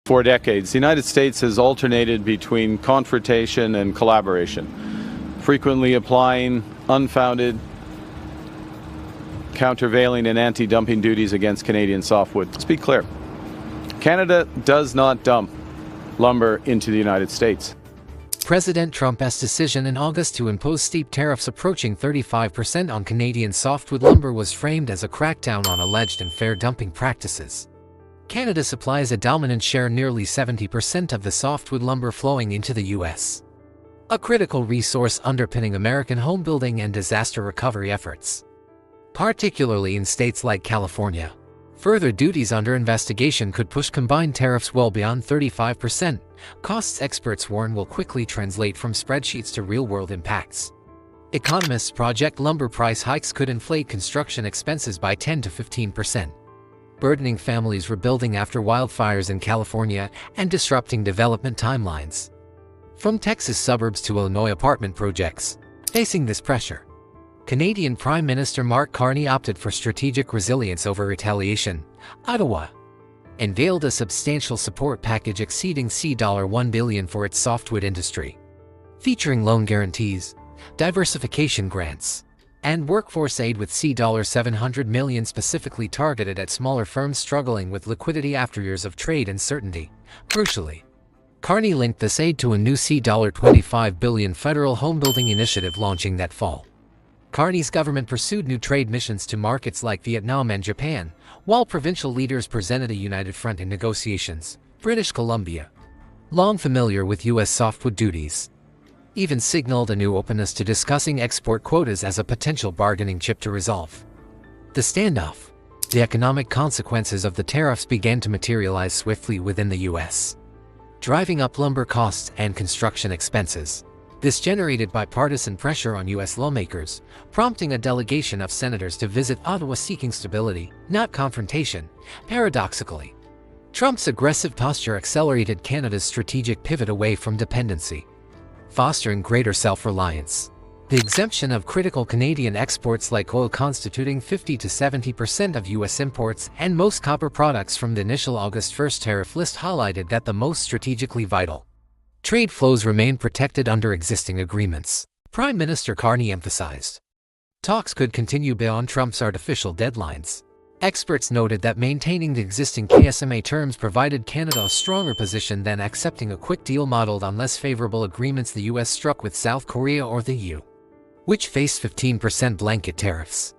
For decades, the United States has alternated between confrontation and collaboration, frequently applying unfounded, countervailing and anti-dumping duties against Canadian softwood. Let's be clear. Canada does not dump lumber into the United States. President Trump's decision in August to impose steep tariffs approaching 35% on Canadian softwood lumber was framed as a crackdown on alleged unfair dumping practices. Canada supplies a dominant share, nearly 70% of the softwood lumber flowing into the U.S., a critical resource underpinning American homebuilding and disaster recovery efforts, particularly in states like California. Further duties under investigation could push combined tariffs well beyond 35%. Costs experts warn will quickly translate from spreadsheets to real-world impacts. Economists project lumber price hikes could inflate construction expenses by 10 to 15%, burdening families rebuilding after wildfires in California and disrupting development timelines. From Texas suburbs to Illinois apartment projects, facing this pressure, Canadian Prime Minister Mark Carney opted for strategic resilience over retaliation. Ottawa unveiled a substantial support package exceeding $1 billion for its softwood industry, featuring loan guarantees, diversification grants, and workforce aid, with $700 million specifically targeted at smaller firms struggling with liquidity after years of trade uncertainty. Crucially, Carney linked this aid to a new $25 billion federal homebuilding initiative launching that fall. Carney's government pursued new trade missions to markets like Vietnam and Japan, while provincial leaders presented a united front in negotiations. British Columbia, long familiar with U.S. softwood duties, even signaled a new openness to discussing export quotas as a potential bargaining chip to resolve the standoff. The economic consequences of the tariffs began to materialize swiftly within the U.S., driving up lumber costs and construction expenses. This generated bipartisan pressure on U.S. lawmakers, prompting a delegation of senators to visit Ottawa seeking stability, not confrontation. Paradoxically, Trump's aggressive posture accelerated Canada's strategic pivot away from dependency, fostering greater self-reliance. The exemption of critical Canadian exports like oil, constituting 50 to 70% of U.S. imports, and most copper products from the initial August 1 tariff list, highlighted that the most strategically vital trade flows remain protected under existing agreements. Prime Minister Carney emphasized talks could continue beyond Trump's artificial deadlines. Experts noted that maintaining the existing KSMA terms provided Canada a stronger position than accepting a quick deal modeled on less favorable agreements the U.S. struck with South Korea or the EU, which faced 15% blanket tariffs.